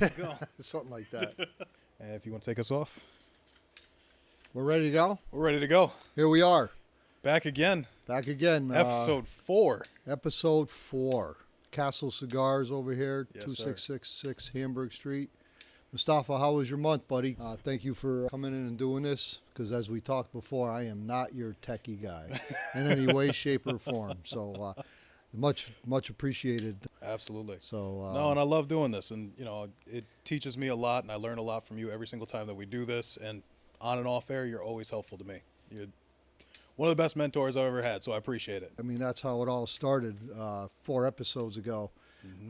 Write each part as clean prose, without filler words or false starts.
Go. Something like that. And if you want to take us off, We're ready to go? we're ready to go. Here we are. Back again. Back again. Episode 4. Episode 4. Castle Cigars over here, Yes, 2666 Hamburg Street. Mustafa, how was your month, buddy? Thank you for coming in and doing this, because as we talked before, I am not your techie guy in any way, shape, or form. So much appreciated. Absolutely. So No, and I love doing this. And, you know, it teaches me a lot, and I learn a lot from you every single time that we do this. And on and off air, you're always helpful to me. You're one of the best mentors I've ever had, so I appreciate it. I mean, that's how it all started 4 episodes ago.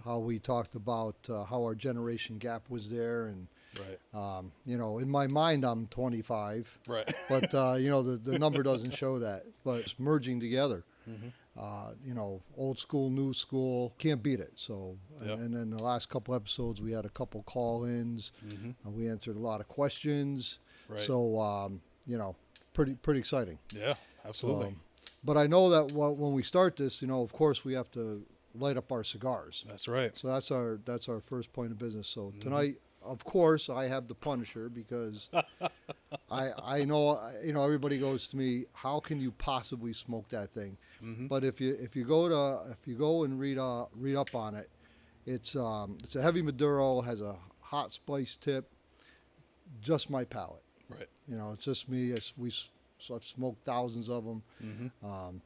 How we talked about how our generation gap was there, and Right. you know, in my mind I'm 25, Right. but you know, the number doesn't show that. But it's merging together. You know, old school, new school, can't beat it. So, Yep. and then the last couple episodes we had a couple call-ins. We answered a lot of questions. Right. So, you know, pretty exciting. Yeah, absolutely. But I know that when we start this, you know, of course we have to light up our cigars. That's right. So that's our first point of business. So tonight, of course, I have the Punisher, because I know, you know, everybody goes to me, how can you possibly smoke that thing? But if you go and read up on it, it's a heavy Maduro, has a hot spice tip, just my palate. Right. You know, it's just me. So I've smoked thousands of them.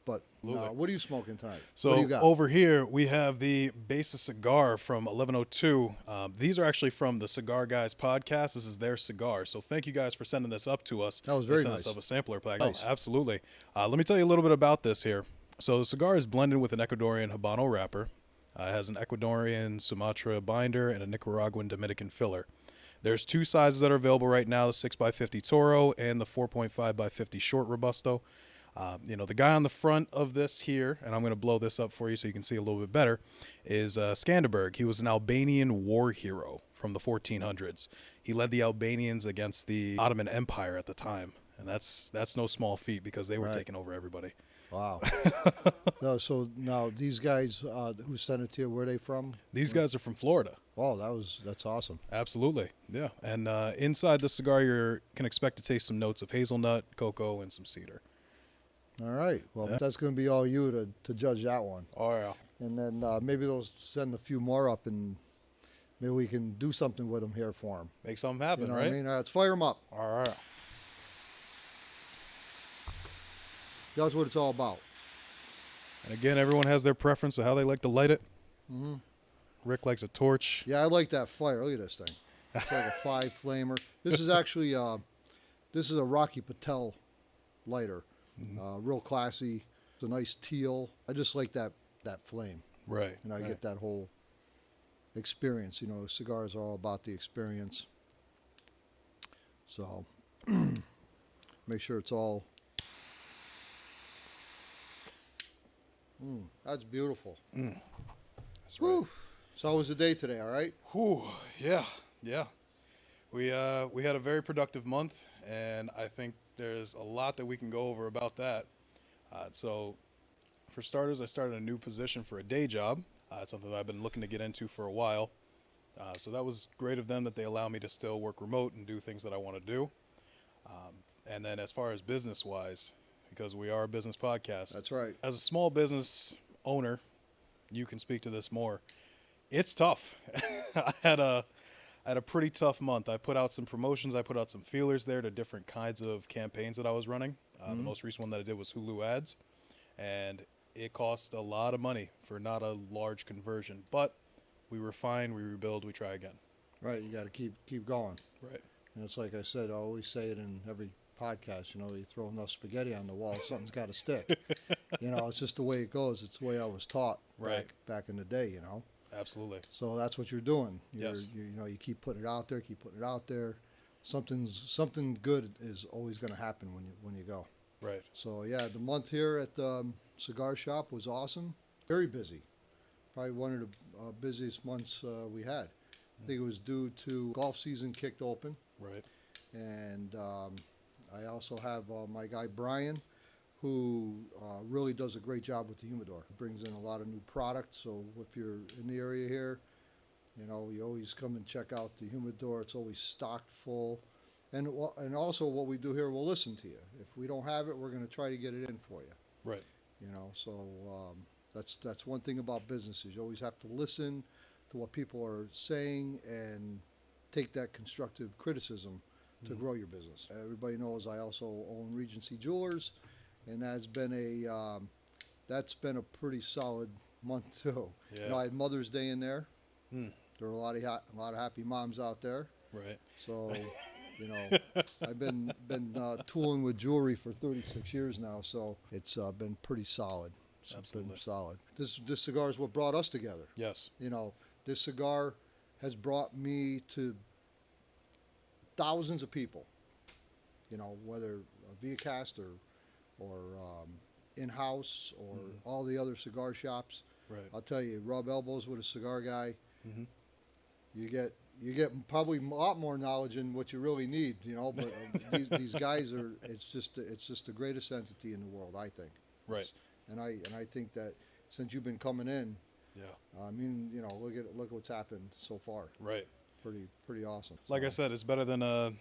But what are you smoking tonight? So what do you got? over here we have the Besa Cigar from 1102. These are actually from the Cigar Guys Podcast. This is their cigar. So thank you guys for sending this up to us. That was They very sent nice. us up a sampler pack. Nice. Oh, absolutely. Let me tell you a little bit about this here. So the cigar is blended with an Ecuadorian Habano wrapper. It has an Ecuadorian Sumatra binder and a Nicaraguan Dominican filler. There's 2 sizes that are available right now, the 6x50 Toro and the 4.5x50 Short Robusto. You know, the guy on the front of this here, and I'm going to blow this up for you so you can see a little bit better, is Skanderberg. He was an Albanian war hero from the 1400s. He led the Albanians against the Ottoman Empire at the time, and that's no small feat, because they were Right. taking over everybody. Wow. So now these guys who sent it to you, where are they from? These guys are from Florida. Oh, that's awesome. Absolutely, yeah. And inside the cigar, you can expect to taste some notes of hazelnut, cocoa, and some cedar. All right. Well, Yeah. that's going to be all you to judge that one. Oh, yeah. And then maybe they'll send a few more up, and maybe we can do something with them here for them. Make something happen, You know right? what I mean? All right, let's fire them up. All right. That's what it's all about. And again, everyone has their preference of how they like to light it. Rick likes a torch. Yeah, I like that fire. Look at this thing. It's like a 5-flamer. This is actually this is a Rocky Patel lighter. Real classy. It's a nice teal. I just like that flame. Right. And I right. get that whole experience. You know, cigars are all about the experience. So make sure it's all. That's beautiful. That's right. Whew. So how was the day today? All right. Whew, yeah. We had a very productive month, and I think there's a lot that we can go over about that. So, for starters, I started a new position for a day job. It's something that I've been looking to get into for a while. So that was great of them that they allow me to still work remote and do things that I want to do. And then as far as business-wise, because we are a business podcast. That's right. As a small business owner, you can speak to this more. It's tough. I had a pretty tough month. I put out some promotions. I put out some feelers there to different kinds of campaigns that I was running. The most recent one that I did was Hulu ads, and it cost a lot of money for not a large conversion. But we refine, we rebuild, we try again. Right. You got to keep going. Right. And it's like I said, I always say it in every podcast, you know, you throw enough spaghetti on the wall, something's got to stick. You know, it's just the way it goes. It's the way I was taught back in the day, you know. Absolutely. So that's what you're doing. Yes. You know, you keep putting it out there, Something good is always going to happen when you go. Right. So yeah, the month here at the cigar shop was awesome. Very busy. Probably one of the busiest months we had. I think it was due to golf season kicked open. Right. And I also have my guy Brian, who really does a great job with the humidor. Brings in a lot of new products. So if you're in the area here, You know, you always come and check out the humidor. It's always stocked full. And also what we do here, we'll listen to you. If we don't have it, we're going to try to get it in for you. Right. You know, so that's one thing about businesses. You always have to listen to what people are saying and take that constructive criticism to grow your business. Everybody knows I also own Regency Jewelers, and that's been a pretty solid month too. Yeah. You know, I had Mother's Day in there. Mm. There were a lot of happy moms out there. Right. So, you know, I've been tooling with jewelry for 36 years now, so it's been pretty solid. It's Absolutely. been solid. This cigar is what brought us together. Yes. You know, this cigar has brought me to thousands of people. You know, whether via cast or in-house or all the other cigar shops. Right. I'll tell you, rub elbows with a cigar guy. Mm-hmm. You get probably a lot more knowledge than what you really need, you know. But these guys are it's just the greatest entity in the world, I think. Right. And I think that since you've been coming in, Yeah. I mean, you know, look at what's happened so far. Right. Pretty awesome. Like I said, it's better than when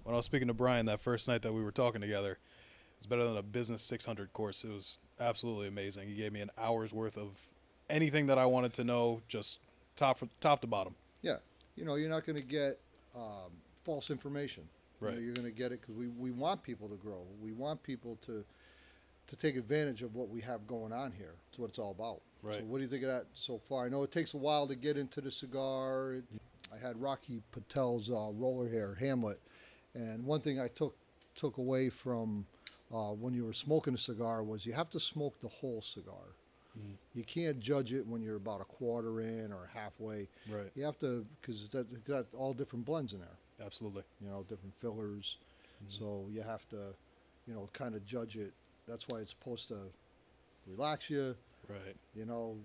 I was speaking to Brian that first night that we were talking together. It's better than a business 600 course. It was absolutely amazing. He gave me an hour's worth of anything that I wanted to know, just top to bottom. Yeah, you know, you're not going to get false information. Right. You know, you're going to get it because we want people to grow. We want people to take advantage of what we have going on here. That's what it's all about. Right. So what do you think of that so far? I know it takes a while to get into the cigar. I had Rocky Patel's roller hair, Hamlet. And one thing I took away from when you were smoking a cigar was you have to smoke the whole cigar. Mm-hmm. You can't judge it when you're about a quarter in or halfway. Right. You have to, because it's got all different blends in there. Absolutely. You know, different fillers. Mm-hmm. So you have to, you know, kind of judge it. That's why it's supposed to relax you. Right. You know,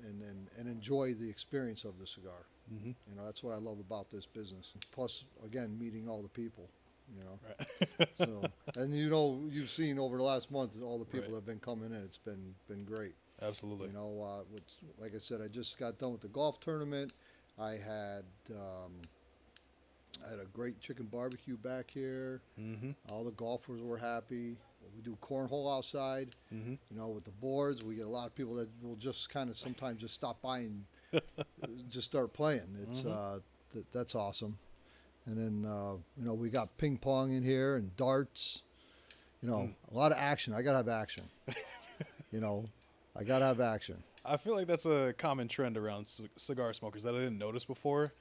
and enjoy the experience of the cigar. Mm-hmm. You know, that's what I love about this business. Plus, again, meeting all the people. You know, Right. so and you know you've seen over the last month all the people Right. that have been coming in. It's been great. Absolutely. You know, like I said, I just got done with the golf tournament. I had a great chicken barbecue back here. Mm-hmm. All the golfers were happy. We do cornhole outside. Mm-hmm. You know, with the boards, we get a lot of people that will just kind of sometimes just stop by and just start playing. It's that's awesome. And then you know, we got ping pong in here and darts. You know, a lot of action. I gotta have action. You know, I gotta have action. I feel like that's a common trend around cigar smokers that I didn't notice before.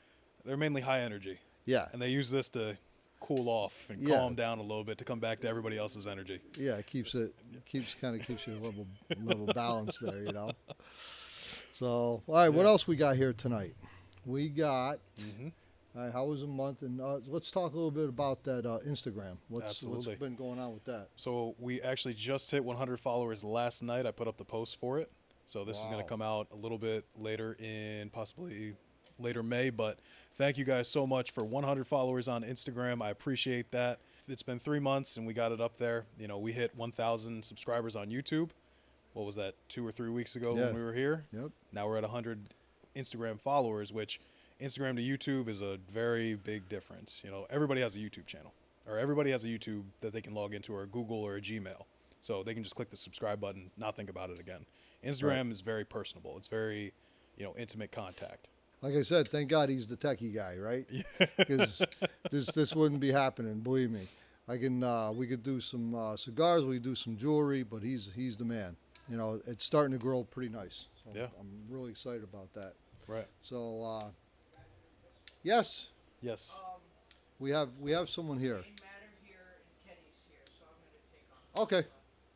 They're mainly high energy. Yeah. And they use this to cool off and calm down a little bit to come back to everybody else's energy. Yeah, it keeps you a level balance there, you know. So, all right, what else we got here tonight? We got. All right, how was the month? And let's talk a little bit about that Instagram. What's been going on with that? So we actually just hit 100 followers last night. I put up the post for it. So this is going to come out a little bit later in possibly later May. But thank you guys so much for 100 followers on Instagram. I appreciate that. It's been 3 months and we got it up there. You know, we hit 1,000 subscribers on YouTube. What was that, 2 or 3 weeks ago when we were here? Yep. Now we're at 100 Instagram followers, which Instagram to YouTube is a very big difference. You know, everybody has a YouTube channel, or everybody has a YouTube that they can log into, or a Google or a Gmail. So they can just click the subscribe button, not think about it again. Instagram is very personable. It's very, you know, intimate contact. Like I said, thank God he's the techie guy, right? Because this wouldn't be happening. Believe me, we could do some cigars, we could do some jewelry, but he's the man. You know, it's starting to grow pretty nice. So I'm really excited about that. Right. So yes, we have someone here. Matter here and Kenny's here, so I'm going to take on. Okay,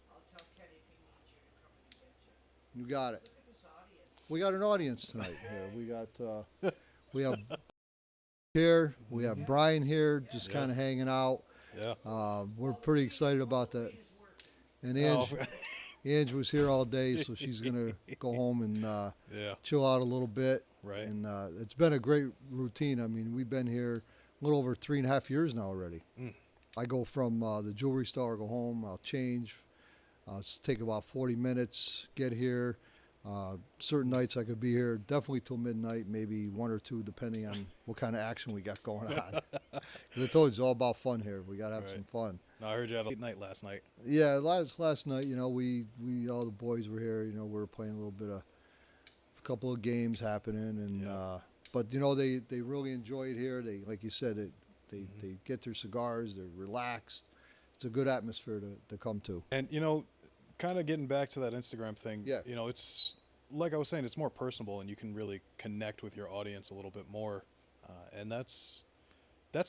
I'll tell Kenny if he needs you to come and get you. you got it. Look at this audience. We got an audience tonight here. We have here. We have Brian here, just kind of hanging out. Yeah. We're pretty excited about that. And Ange was here all day, so she's gonna go home and chill out a little bit. Right. And it's been a great routine. I mean, we've been here a little over 3.5 years now already. I go from the jewelry store, go home, I'll change. Take about 40 minutes, get here. Certain nights I could be here definitely till midnight, maybe 1 or 2, depending on what kind of action we got going on. 'Cause I told you, it's all about fun here. We got to have some fun. No, I heard you had a late night last night. Yeah, last night, we all the boys were here. We were playing a little bit of a couple of games happening, and but they really enjoy it here. They, like you said, they get their cigars. They're relaxed. It's a good atmosphere to come to. And kind of getting back to that Instagram thing. Yeah. It's like I was saying, it's more personable, and you can really connect with your audience a little bit more, and that's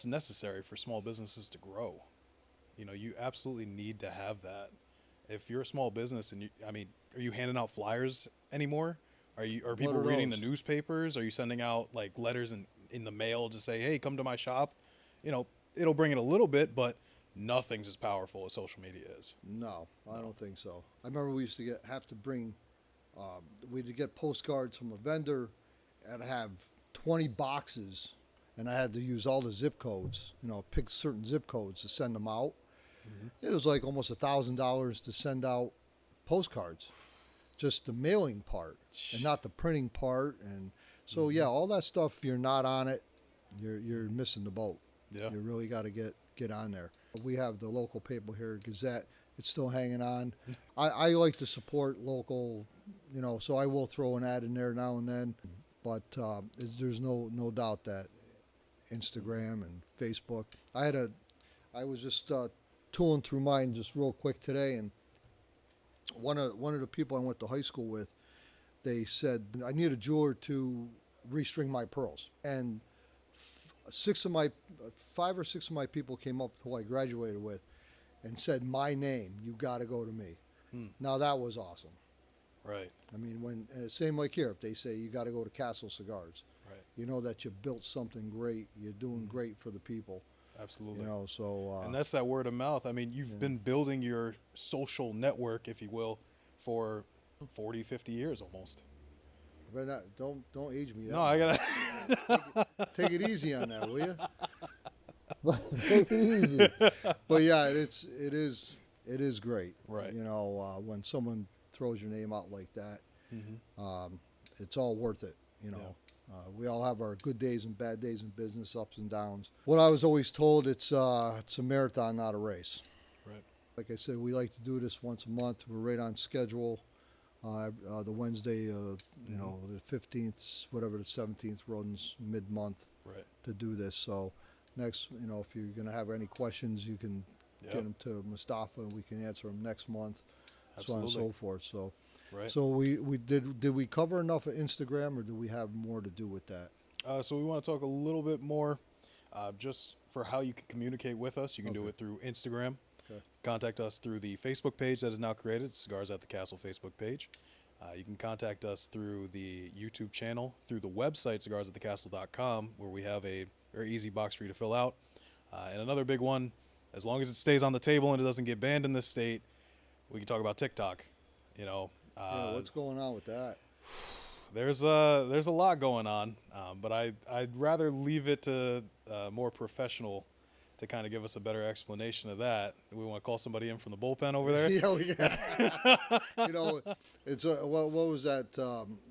necessary for small businesses to grow. You absolutely need to have that. If you're a small business, and are you handing out flyers anymore? Are people reading the newspapers? Are you sending out like letters in the mail to say, hey, come to my shop? It'll bring it a little bit, but nothing's as powerful as social media is. No, I don't think so. I remember we used to have to bring, we'd get postcards from a vendor and have 20 boxes, and I had to use all the zip codes, pick certain zip codes to send them out. Mm-hmm. It was like almost $1,000 to send out postcards, just the mailing part and not the printing part. And so, all that stuff, if you're not on it, you're missing the boat. Yeah. You really got to get on there. We have the local paper here, Gazette. It's still hanging on. I like to support local, so I will throw an ad in there now and then. But there's no doubt that Instagram and Facebook. I was just tooling through mine just real quick today, and one of the people I went to high school with, they said, I need a jeweler to restring my pearls. And 5 or 6 of my people came up who I graduated with and said, my name, you got to go to me. Now that was awesome. Right. Same like here, if they say you got to go to Castle Cigars, right, you know that you built something great. You're doing great for the people. Absolutely. And that's that word of mouth. You've been building your social network, if you will, for 40, 50 years almost. But don't age me. No, I gotta take it easy on that, will you? Take it easy. But yeah, it is great. Right. When someone throws your name out like that, it's all worth it. We all have our good days and bad days in business, ups and downs. What I was always told, it's a marathon, not a race. Right. Like I said, we like to do this once a month. We're right on schedule. The Wednesday, the 15th, whatever, the 17th runs mid-month to do this. So next, if you're going to have any questions, you can get them to Mustafa, and we can answer them next month. Absolutely. So on and so forth. So, right. So did we cover enough of Instagram, or do we have more to do with that? So we want to talk a little bit more just for how you can communicate with us. You can do it through Instagram. Okay. Contact us through the Facebook page that is now created, Cigars at the Castle Facebook page. You can contact us through the YouTube channel, through the website, cigarsatthecastle.com, where we have a very easy box for you to fill out. And another big one, as long as it stays on the table and it doesn't get banned in this state, we can talk about TikTok. What's going on with that? There's a lot going on, but I'd rather leave it to more professional to kind of give us a better explanation of that. We want to call somebody in from the bullpen over there. It's what was that?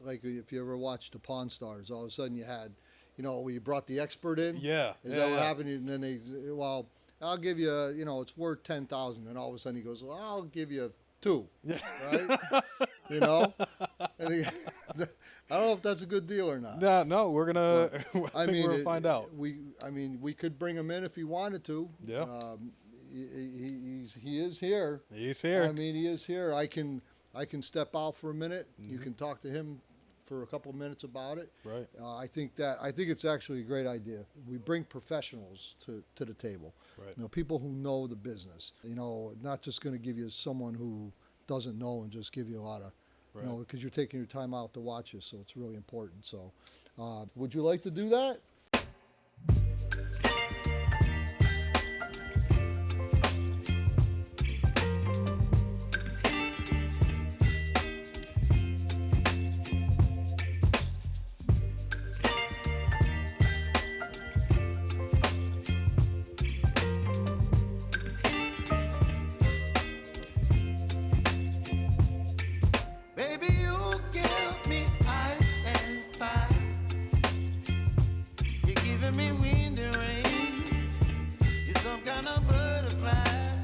Like if you ever watched the Pawn Stars, all of a sudden you had, you brought the expert in. Yeah. Is that what happened? And then I'll give you, it's worth 10,000, and all of a sudden he goes, well, I'll give you 2. Yeah. Right. I don't know if that's a good deal or not. No, we're gonna. We're gonna find out. We could bring him in if he wanted to. Yeah. He is here. He's here. He is here. I can step out for a minute. You can talk to him for a couple of minutes about it. Right. I think it's actually a great idea. We bring professionals to the table. Right. People who know the business. Not just going to give you someone who doesn't know and just give you a lot of. Right. Because you're taking your time out to watch this, so it's really important. So, would you like to do that? Baby, you get butterfly.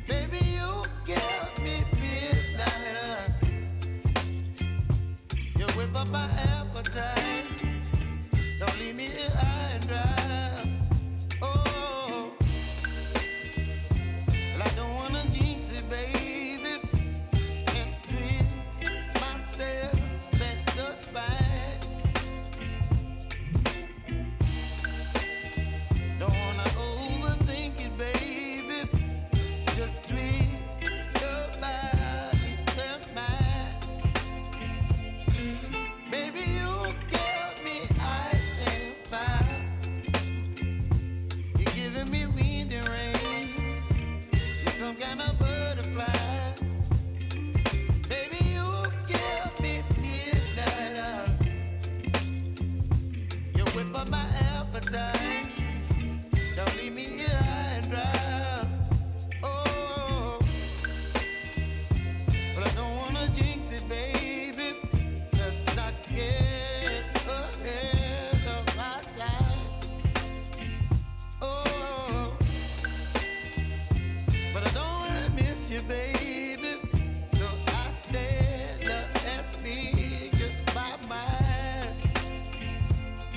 Baby, you give me midnight. You whip up my appetite. Don't leave me here high and dry. Oh, well, I don't wanna jinx it, baby. And twist myself at the spine. Don't wanna overthink it, baby. It's just twist your body and mine. Baby, you give me ice and fire. You're giving me wind and rain. You're some kind of butterfly. Baby, you give me midnight. You whip up my appetite. Don't leave me here high and dry. Oh, but I don't wanna jinx it, baby. Let's not get ahead of my time. Oh, but I don't wanna miss you, baby. So I stand up and speak just my mind.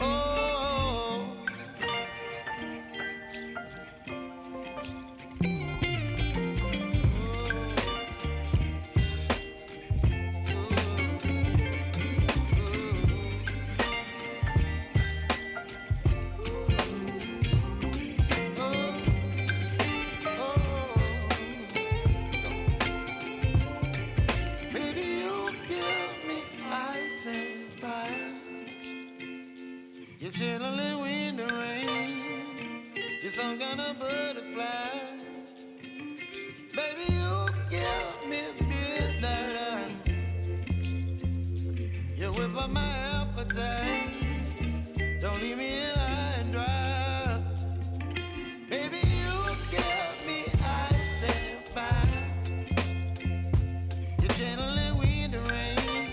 Oh. Baby, you give me ice and fire. You're chilling wind and rain. You're some kind of butterfly. Baby, you give me midnight. You whip up my appetite. Don't leave me here high and dry. Baby, you give me ice and fire. You're channeling wind and rain.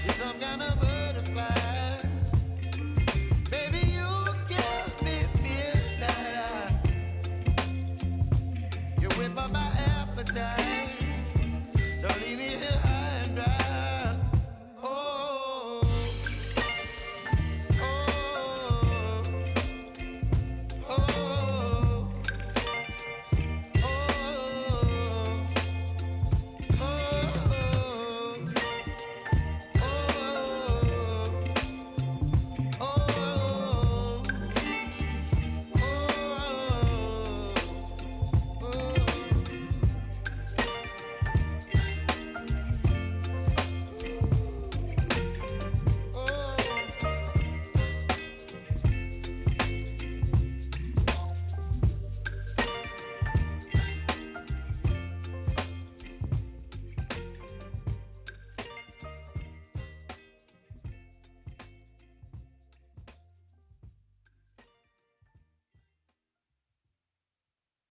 You're some kind of butterfly. Baby, you give me midnight. You whip up my appetite.